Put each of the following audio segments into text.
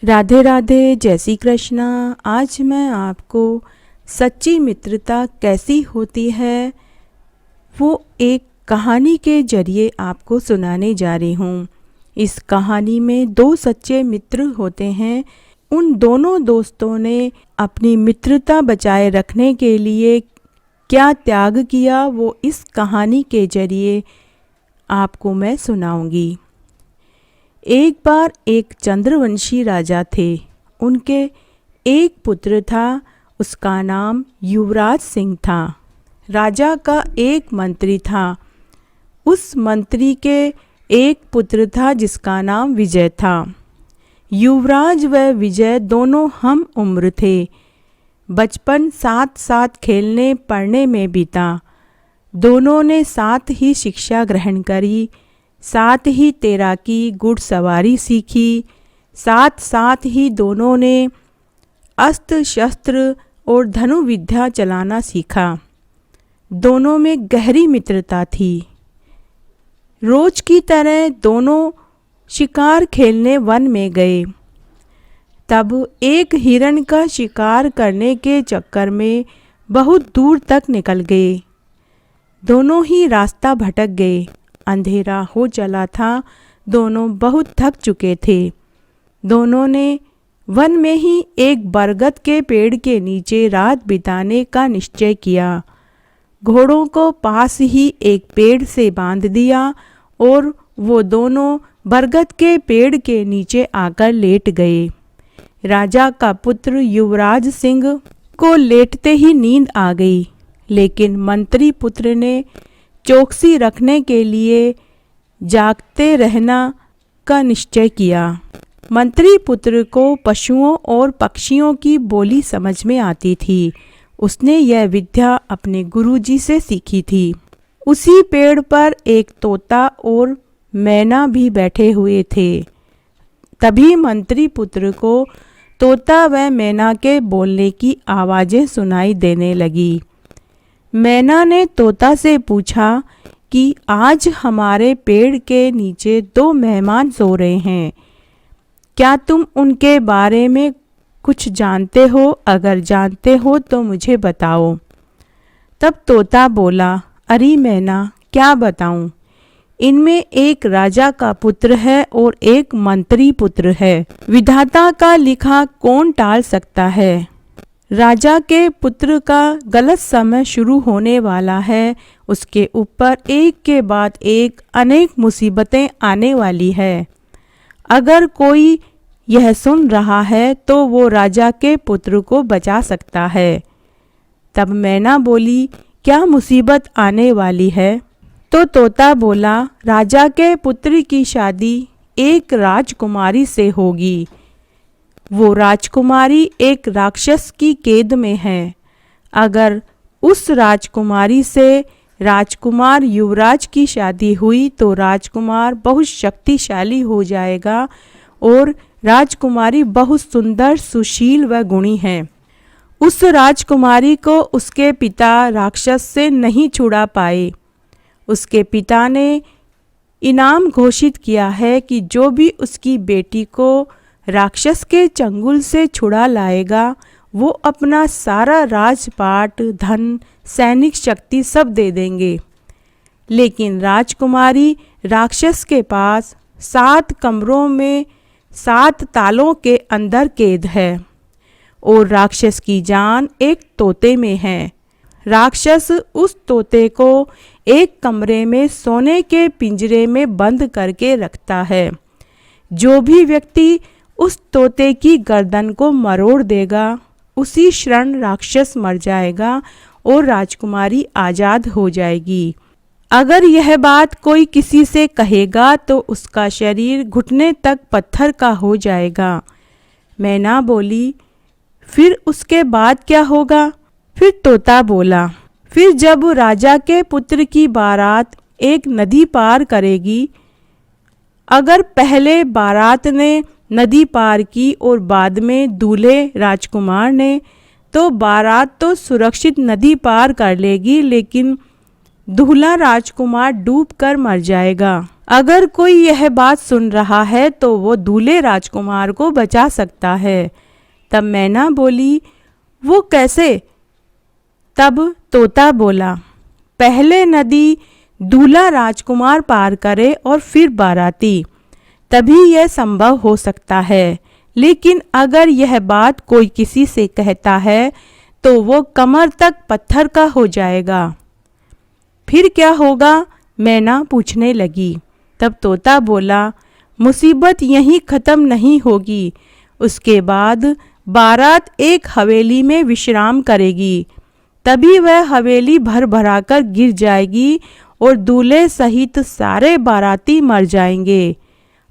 राधे राधे, जय श्री कृष्णा। आज मैं आपको सच्ची मित्रता कैसी होती है वो एक कहानी के जरिए आपको सुनाने जा रही हूँ। इस कहानी में दो सच्चे मित्र होते हैं। उन दोनों दोस्तों ने अपनी मित्रता बचाए रखने के लिए क्या त्याग किया वो इस कहानी के जरिए आपको मैं सुनाऊंगी। एक बार एक चंद्रवंशी राजा थे। उनके एक पुत्र था, उसका नाम युवराज सिंह था। राजा का एक मंत्री था। उस मंत्री के एक पुत्र था जिसका नाम विजय था। युवराज व विजय दोनों हम उम्र थे। बचपन साथ साथ खेलने पढ़ने में बीता। दोनों ने साथ ही शिक्षा ग्रहण करी, साथ ही तैराकी घुड़सवारी सीखी। साथ साथ ही दोनों ने अस्त्र शस्त्र और धनुर्विद्या चलाना सीखा। दोनों में गहरी मित्रता थी। रोज की तरह दोनों शिकार खेलने वन में गए। तब एक हिरण का शिकार करने के चक्कर में बहुत दूर तक निकल गए। दोनों ही रास्ता भटक गए। अंधेरा हो चला था। दोनों बहुत थक चुके थे। दोनों ने वन में ही एक बरगद के पेड़ के नीचे रात बिताने का निश्चय किया। घोड़ों को पास ही एक पेड़ से बांध दिया और वो दोनों बरगद के पेड़ के नीचे आकर लेट गए। राजा का पुत्र युवराज सिंह को लेटते ही नींद आ गई, लेकिन मंत्री पुत्र ने चौकसी रखने के लिए जागते रहना का निश्चय किया। मंत्री पुत्र को पशुओं और पक्षियों की बोली समझ में आती थी। उसने यह विद्या अपने गुरुजी से सीखी थी। उसी पेड़ पर एक तोता और मैना भी बैठे हुए थे। तभी मंत्री पुत्र को तोता व मैना के बोलने की आवाज़ें सुनाई देने लगी। मैना ने तोता से पूछा कि आज हमारे पेड़ के नीचे दो मेहमान सो रहे हैं, क्या तुम उनके बारे में कुछ जानते हो? अगर जानते हो तो मुझे बताओ। तब तोता बोला, अरे मैना, क्या बताऊं? इनमें एक राजा का पुत्र है और एक मंत्री पुत्र है। विधाता का लिखा कौन टाल सकता है? राजा के पुत्र का गलत समय शुरू होने वाला है। उसके ऊपर एक के बाद एक अनेक मुसीबतें आने वाली है। अगर कोई यह सुन रहा है तो वो राजा के पुत्र को बचा सकता है। तब मैना बोली, क्या मुसीबत आने वाली है? तो तोता बोला, राजा के पुत्र की शादी एक राजकुमारी से होगी। वो राजकुमारी एक राक्षस की कैद में है। अगर उस राजकुमारी से राजकुमार युवराज की शादी हुई तो राजकुमार बहुत शक्तिशाली हो जाएगा और राजकुमारी बहुत सुंदर, सुशील व गुणी है। उस राजकुमारी को उसके पिता राक्षस से नहीं छुड़ा पाए। उसके पिता ने इनाम घोषित किया है कि जो भी उसकी बेटी को राक्षस के चंगुल से छुड़ा लाएगा वो अपना सारा राजपाट, धन, सैनिक शक्ति सब दे देंगे। लेकिन राजकुमारी राक्षस के पास 7 कमरों में 7 तालों के अंदर कैद है और राक्षस की जान एक तोते में है। राक्षस उस तोते को एक कमरे में सोने के पिंजरे में बंद करके रखता है। जो भी व्यक्ति उस तोते की गर्दन को मरोड़ देगा उसी क्षण राक्षस मर जाएगा और राजकुमारी आज़ाद हो जाएगी। अगर यह बात कोई किसी से कहेगा तो उसका शरीर घुटने तक पत्थर का हो जाएगा। मैना बोली, फिर उसके बाद क्या होगा? फिर तोता बोला, फिर जब राजा के पुत्र की बारात एक नदी पार करेगी, अगर पहले बारात ने नदी पार की और बाद में दूल्हे राजकुमार ने, तो बारात तो सुरक्षित नदी पार कर लेगी, लेकिन दूल्हा राजकुमार डूबकर मर जाएगा। अगर कोई यह बात सुन रहा है तो वो दूल्हे राजकुमार को बचा सकता है। तब मैना बोली, वो कैसे? तब तोता बोला, पहले नदी दूल्हा राजकुमार पार करे और फिर बाराती, तभी यह संभव हो सकता है। लेकिन अगर यह बात कोई किसी से कहता है तो वो कमर तक पत्थर का हो जाएगा। फिर क्या होगा? मैना पूछने लगी। तब तोता बोला, मुसीबत यहीं ख़त्म नहीं होगी। उसके बाद बारात एक हवेली में विश्राम करेगी, तभी वह हवेली भर भरा कर गिर जाएगी और दूल्हे सहित सारे बाराती मर जाएंगे।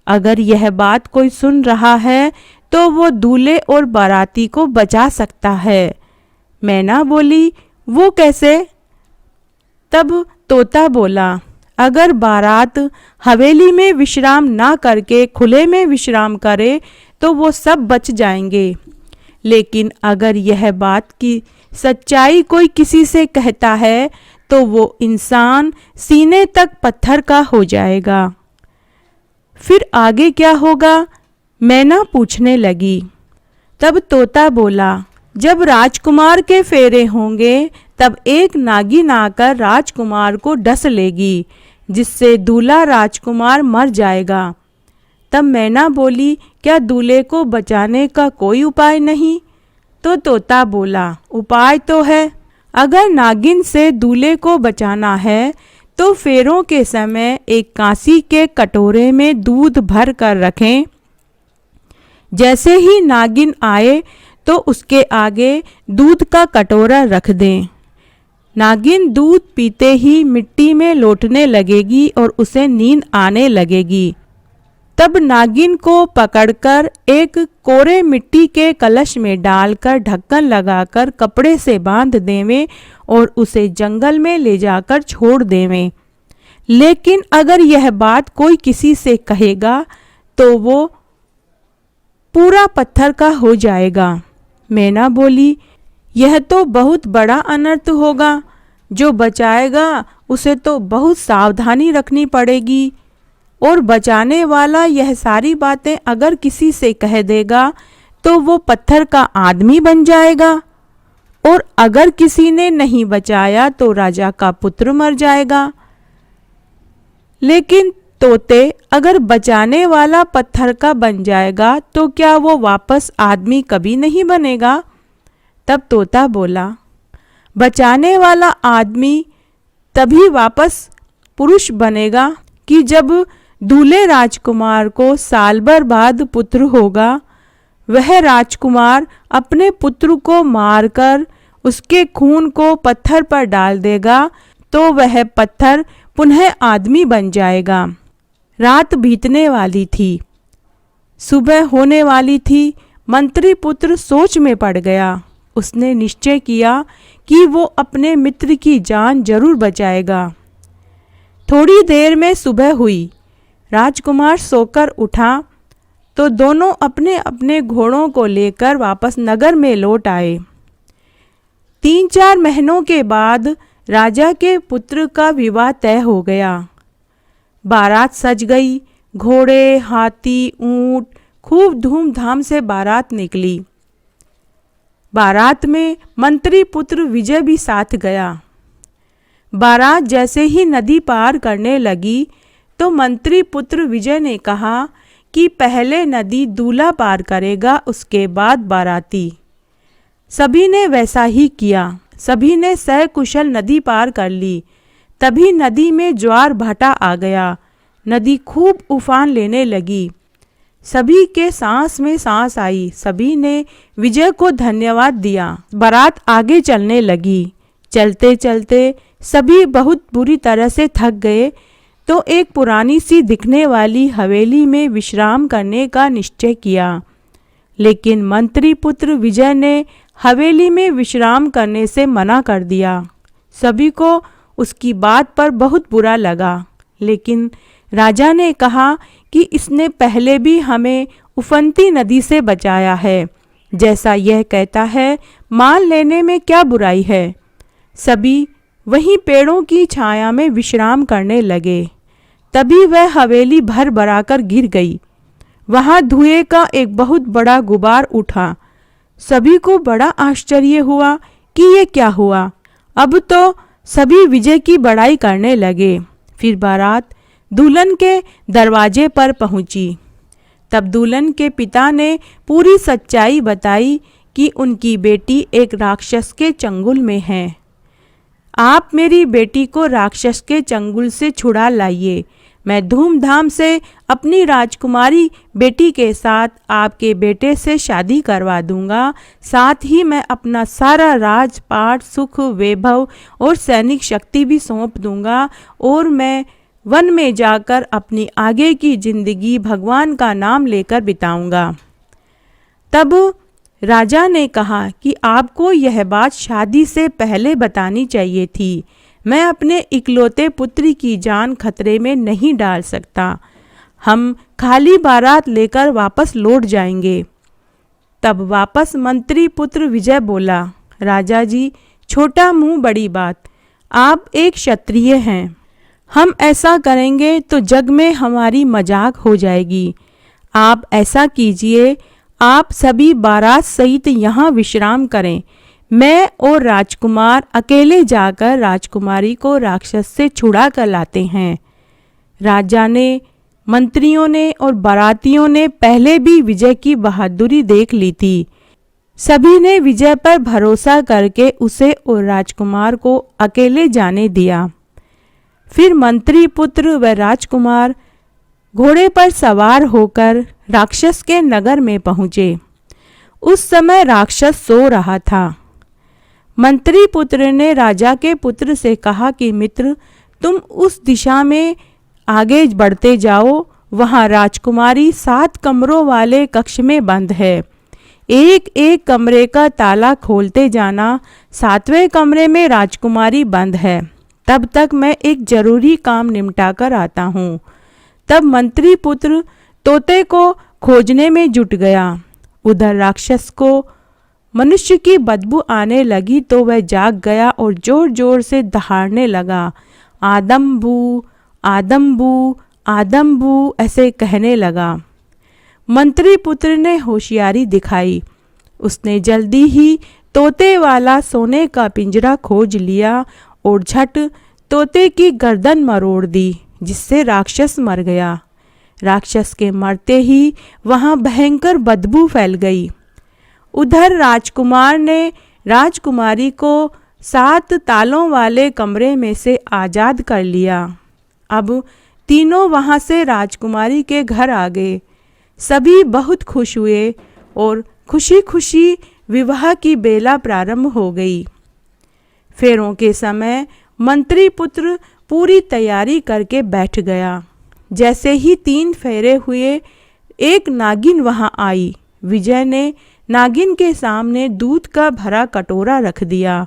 अगर यह बात कोई सुन रहा है तो वो दूल्हे और बाराती को बचा सकता है। मैना बोली, वो कैसे? तब तोता बोला, अगर बारात हवेली में विश्राम ना करके खुले में विश्राम करे तो वो सब बच जाएंगे। लेकिन अगर यह बात की सच्चाई कोई किसी से कहता है तो वो इंसान सीने तक पत्थर का हो जाएगा। फिर आगे क्या होगा? मैना पूछने लगी। तब तोता बोला, जब राजकुमार के फेरे होंगे तब एक नागिन आकर राजकुमार को डस लेगी, जिससे दूल्हा राजकुमार मर जाएगा। तब मैना बोली, क्या दूल्हे को बचाने का कोई उपाय नहीं? तो तोता बोला, उपाय तो है। अगर नागिन से दूल्हे को बचाना है तो फेरों के समय एक कांसी के कटोरे में दूध भर कर रखें। जैसे ही नागिन आए तो उसके आगे दूध का कटोरा रख दें। नागिन दूध पीते ही मिट्टी में लौटने लगेगी और उसे नींद आने लगेगी। तब नागिन को पकड़कर एक कोरे मिट्टी के कलश में डालकर ढक्कन लगाकर कपड़े से बांध देवें और उसे जंगल में ले जाकर छोड़ देवें। लेकिन अगर यह बात कोई किसी से कहेगा तो वो पूरा पत्थर का हो जाएगा। मैना बोली, यह तो बहुत बड़ा अनर्थ होगा। जो बचाएगा उसे तो बहुत सावधानी रखनी पड़ेगी, और बचाने वाला यह सारी बातें अगर किसी से कह देगा तो वो पत्थर का आदमी बन जाएगा, और अगर किसी ने नहीं बचाया तो राजा का पुत्र मर जाएगा। लेकिन तोते, अगर बचाने वाला पत्थर का बन जाएगा तो क्या वो वापस आदमी कभी नहीं बनेगा? तब तोता बोला, बचाने वाला आदमी तभी वापस पुरुष बनेगा कि जब दूल्हे राजकुमार को साल भर बाद पुत्र होगा। वह राजकुमार अपने पुत्र को मारकर उसके खून को पत्थर पर डाल देगा तो वह पत्थर पुनः आदमी बन जाएगा। रात बीतने वाली थी, सुबह होने वाली थी। मंत्री पुत्र सोच में पड़ गया। उसने निश्चय किया कि वो अपने मित्र की जान जरूर बचाएगा। थोड़ी देर में सुबह हुई। राजकुमार सोकर उठा तो दोनों अपने अपने घोड़ों को लेकर वापस नगर में लौट आए। 3-4 महीनों के बाद राजा के पुत्र का विवाह तय हो गया। बारात सज गई। घोड़े, हाथी, ऊंट, खूब धूमधाम से बारात निकली। बारात में मंत्री पुत्र विजय भी साथ गया। बारात जैसे ही नदी पार करने लगी तो मंत्री पुत्र विजय ने कहा कि पहले नदी दूल्हा पार करेगा, उसके बाद बाराती। सभी ने वैसा ही किया। सभी ने सहकुशल नदी पार कर ली। तभी नदी में ज्वार भाटा आ गया। नदी खूब उफान लेने लगी। सभी के सांस में सांस आई। सभी ने विजय को धन्यवाद दिया। बारात आगे चलने लगी। चलते चलते सभी बहुत बुरी तरह से थक गए तो एक पुरानी सी दिखने वाली हवेली में विश्राम करने का निश्चय किया। लेकिन मंत्री पुत्र विजय ने हवेली में विश्राम करने से मना कर दिया। सभी को उसकी बात पर बहुत बुरा लगा। लेकिन राजा ने कहा कि इसने पहले भी हमें उफनती नदी से बचाया है। जैसा यह कहता है, मान लेने में क्या बुराई है। सभी वहीं पेड़ों की छाया में विश्राम करने लगे। तभी वह हवेली भर भराकर गिर गई। वहां धुएं का एक बहुत बड़ा गुबार उठा। सभी को बड़ा आश्चर्य हुआ कि ये क्या हुआ। अब तो सभी विजय की बड़ाई करने लगे। फिर बारात दुल्हन के दरवाजे पर पहुंची। तब दुल्हन के पिता ने पूरी सच्चाई बताई कि उनकी बेटी एक राक्षस के चंगुल में है। आप मेरी बेटी को राक्षस के चंगुल से छुड़ा लाइए। मैं धूमधाम से अपनी राजकुमारी बेटी के साथ आपके बेटे से शादी करवा दूंगा। साथ ही मैं अपना सारा राजपाट, सुख, वैभव और सैनिक शक्ति भी सौंप दूंगा और मैं वन में जाकर अपनी आगे की जिंदगी भगवान का नाम लेकर बिताऊंगा। तब राजा ने कहा कि आपको यह बात शादी से पहले बतानी चाहिए थी। मैं अपने इकलौते पुत्र की जान खतरे में नहीं डाल सकता। हम खाली बारात लेकर वापस लौट जाएंगे। तब वापस मंत्री पुत्र विजय बोला, राजा जी, छोटा मुंह बड़ी बात। आप एक क्षत्रिय हैं। हम ऐसा करेंगे तो जग में हमारी मजाक हो जाएगी। आप ऐसा कीजिए, आप सभी बारात सहित यहाँ विश्राम करें। मैं और राजकुमार अकेले जाकर राजकुमारी को राक्षस से छुड़ा कर लाते हैं। राजा ने, मंत्रियों ने और बारातियों ने पहले भी विजय की बहादुरी देख ली थी। सभी ने विजय पर भरोसा करके उसे और राजकुमार को अकेले जाने दिया। फिर मंत्री पुत्र व राजकुमार घोड़े पर सवार होकर राक्षस के नगर में पहुंचे। उस समय राक्षस सो रहा था। मंत्री पुत्र ने राजा के पुत्र से कहा कि मित्र, तुम उस दिशा में आगे बढ़ते जाओ। वहां राजकुमारी 7 कमरों वाले कक्ष में बंद है। एक एक कमरे का ताला खोलते जाना। 7वें कमरे में राजकुमारी बंद है। तब तक मैं एक जरूरी काम निपटा कर आता हूँ। तब मंत्री पुत्र तोते को खोजने में जुट गया। उधर राक्षस को मनुष्य की बदबू आने लगी तो वह जाग गया और जोर जोर से दहाड़ने लगा। आदम्बू आदम्बू आदम्बू ऐसे कहने लगा। मंत्री पुत्र ने होशियारी दिखाई। उसने जल्दी ही तोते वाला सोने का पिंजरा खोज लिया और झट तोते की गर्दन मरोड़ दी, जिससे राक्षस मर गया। राक्षस के मरते ही वहां भयंकर बदबू फैल गई। उधर राजकुमार ने राजकुमारी को 7 तालों वाले कमरे में से आज़ाद कर लिया। अब तीनों वहां से राजकुमारी के घर आ गए। सभी बहुत खुश हुए और खुशी खुशी विवाह की बेला प्रारंभ हो गई। फेरों के समय मंत्री पुत्र पूरी तैयारी करके बैठ गया। जैसे ही 3 फेरे हुए, एक नागिन वहां आई। विजय ने नागिन के सामने दूध का भरा कटोरा रख दिया।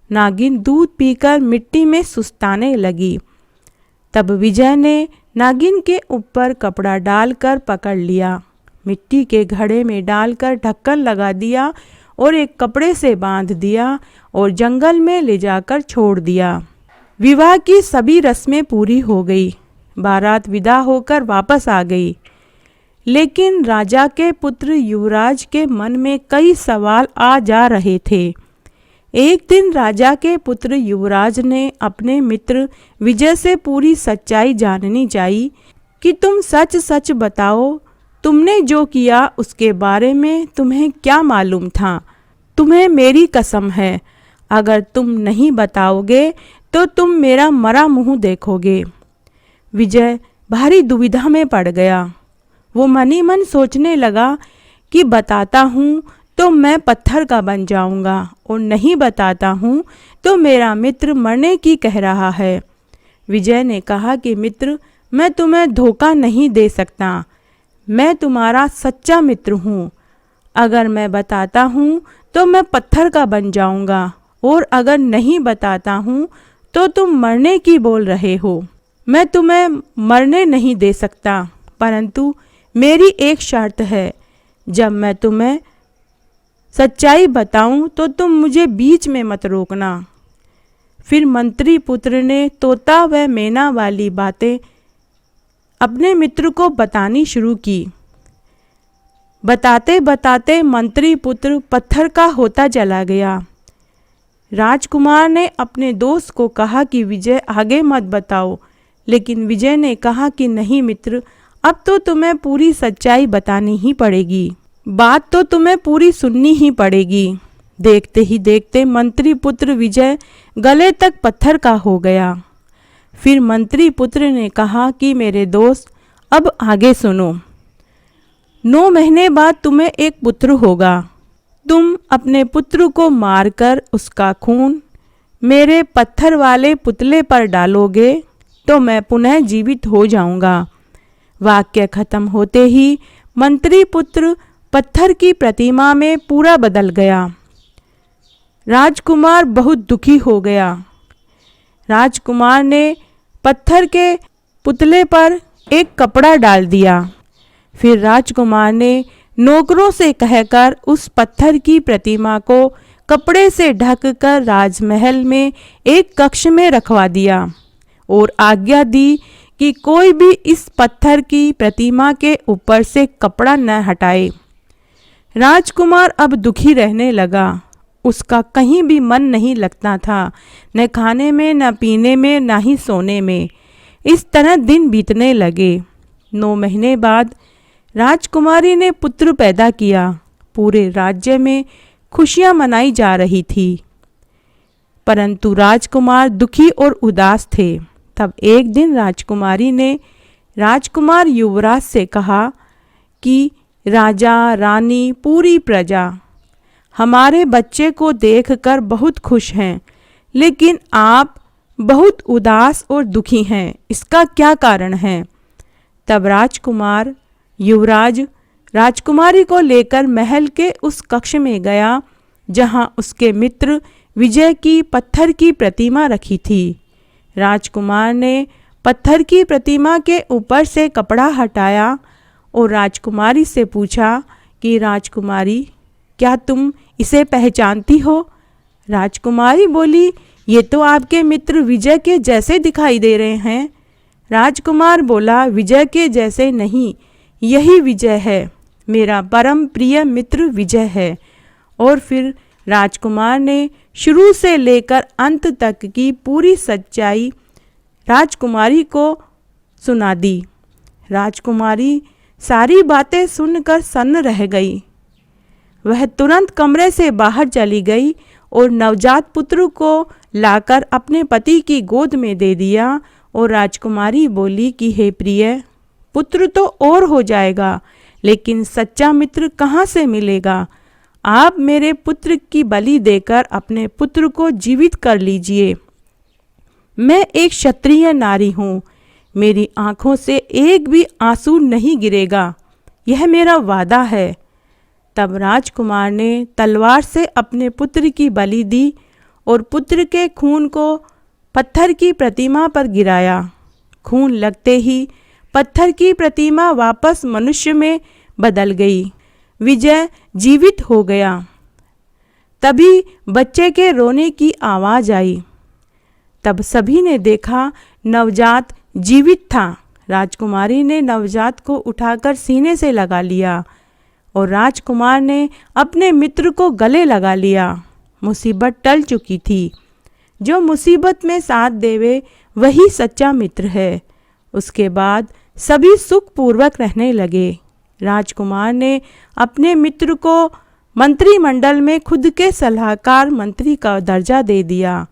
नागिन दूध पीकर मिट्टी में सुस्ताने लगी। तब विजय ने नागिन के ऊपर कपड़ा डालकर पकड़ लिया, मिट्टी के घड़े में डालकर ढक्कन लगा दिया और एक कपड़े से बांध दिया और जंगल में ले जाकर छोड़ दिया। विवाह की सभी रस्में पूरी हो गई। बारात विदा होकर वापस आ गई। लेकिन राजा के पुत्र युवराज के मन में कई सवाल आ जा रहे थे। एक दिन राजा के पुत्र युवराज ने अपने मित्र विजय से पूरी सच्चाई जाननी चाहिए कि तुम सच सच बताओ, तुमने जो किया उसके बारे में तुम्हें क्या मालूम था। तुम्हें मेरी कसम है, अगर तुम नहीं बताओगे तो तुम मेरा मरा मुंह देखोगे। विजय भारी दुविधा में पड़ गया। वो मन ही मन सोचने लगा कि बताता हूँ तो मैं पत्थर का बन जाऊंगा और नहीं बताता हूँ तो मेरा मित्र मरने की कह रहा है। विजय ने कहा कि मित्र, मैं तुम्हें धोखा नहीं दे सकता। मैं तुम्हारा सच्चा मित्र हूँ। अगर मैं बताता हूँ तो मैं पत्थर का बन जाऊंगा और अगर नहीं बताता हूँ तो तुम मरने की बोल रहे हो। मैं तुम्हें मरने नहीं दे सकता, परंतु मेरी एक शर्त है। जब मैं तुम्हें सच्चाई बताऊं तो तुम मुझे बीच में मत रोकना। फिर मंत्री पुत्र ने तोता व मैना वाली बातें अपने मित्र को बतानी शुरू की। बताते बताते मंत्री पुत्र पत्थर का होता चला गया। राजकुमार ने अपने दोस्त को कहा कि विजय आगे मत बताओ, लेकिन विजय ने कहा कि नहीं मित्र, अब तो तुम्हें पूरी सच्चाई बतानी ही पड़ेगी, बात तो तुम्हें पूरी सुननी ही पड़ेगी। देखते ही देखते मंत्री पुत्र विजय गले तक पत्थर का हो गया। फिर मंत्री पुत्र ने कहा कि मेरे दोस्त, अब आगे सुनो। 9 महीने बाद तुम्हें एक पुत्र होगा। तुम अपने पुत्र को मारकर उसका खून मेरे पत्थर वाले पुतले पर डालोगे तो मैं पुनः जीवित हो जाऊंगा। वाक्य खत्म होते ही मंत्री पुत्र पत्थर की प्रतिमा में पूरा बदल गया। राजकुमार बहुत दुखी हो गया। राजकुमार ने पत्थर के पुतले पर एक कपड़ा डाल दिया। फिर राजकुमार ने नौकरों से कहकर उस पत्थर की प्रतिमा को कपड़े से ढककर राजमहल में एक कक्ष में रखवा दिया और आज्ञा दी कि कोई भी इस पत्थर की प्रतिमा के ऊपर से कपड़ा न हटाए। राजकुमार अब दुखी रहने लगा। उसका कहीं भी मन नहीं लगता था, न खाने में, न पीने में, न ही सोने में। इस तरह दिन बीतने लगे। 9 महीने बाद राजकुमारी ने पुत्र पैदा किया। पूरे राज्य में खुशियां मनाई जा रही थी, परंतु राजकुमार दुखी और उदास थे। तब एक दिन राजकुमारी ने राजकुमार युवराज से कहा कि राजा, रानी, पूरी प्रजा हमारे बच्चे को देखकर बहुत खुश हैं, लेकिन आप बहुत उदास और दुखी हैं। इसका क्या कारण है? तब राजकुमार युवराज राजकुमारी को लेकर महल के उस कक्ष में गया जहां उसके मित्र विजय की पत्थर की प्रतिमा रखी थी। राजकुमार ने पत्थर की प्रतिमा के ऊपर से कपड़ा हटाया और राजकुमारी से पूछा कि राजकुमारी, क्या तुम इसे पहचानती हो? राजकुमारी बोली, ये तो आपके मित्र विजय के जैसे दिखाई दे रहे हैं। राजकुमार बोला, विजय के जैसे नहीं, यही विजय है, मेरा परम प्रिय मित्र विजय है। और फिर राजकुमार ने शुरू से लेकर अंत तक की पूरी सच्चाई राजकुमारी को सुना दी। राजकुमारी सारी बातें सुनकर सन्न रह गई। वह तुरंत कमरे से बाहर चली गई और नवजात पुत्र को लाकर अपने पति की गोद में दे दिया और राजकुमारी बोली कि हे प्रिय, पुत्र तो और हो जाएगा, लेकिन सच्चा मित्र कहाँ से मिलेगा? आप मेरे पुत्र की बलि देकर अपने पुत्र को जीवित कर लीजिए। मैं एक क्षत्रिय नारी हूँ, मेरी आंखों से एक भी आंसू नहीं गिरेगा, यह मेरा वादा है। तब राजकुमार ने तलवार से अपने पुत्र की बलि दी और पुत्र के खून को पत्थर की प्रतिमा पर गिराया। खून लगते ही पत्थर की प्रतिमा वापस मनुष्य में बदल गई। विजय जीवित हो गया। तभी बच्चे के रोने की आवाज़ आई। तब सभी ने देखा नवजात जीवित था। राजकुमारी ने नवजात को उठाकर सीने से लगा लिया और राजकुमार ने अपने मित्र को गले लगा लिया। मुसीबत टल चुकी थी। जो मुसीबत में साथ देवे वही सच्चा मित्र है। उसके बाद सभी सुखपूर्वक रहने लगे। राजकुमार ने अपने मित्र को मंत्रिमंडल में खुद के सलाहकार मंत्री का दर्जा दे दिया।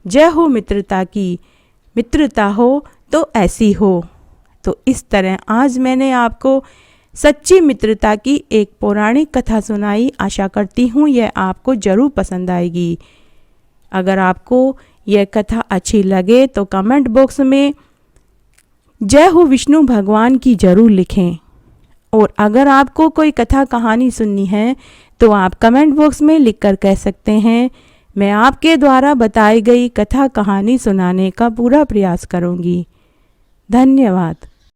जय हो मित्रता की, मित्रता हो तो ऐसी हो। तो इस तरह आज मैंने आपको सच्ची मित्रता की एक पौराणिक कथा सुनाई। आशा करती हूँ यह आपको ज़रूर पसंद आएगी। अगर आपको यह कथा अच्छी लगे तो कमेंट बॉक्स में जय हो विष्णु भगवान की ज़रूर लिखें। और अगर आपको कोई कथा कहानी सुननी है तो आप कमेंट बॉक्स में लिखकर कह सकते हैं। मैं आपके द्वारा बताई गई कथा कहानी सुनाने का पूरा प्रयास करूँगी। धन्यवाद।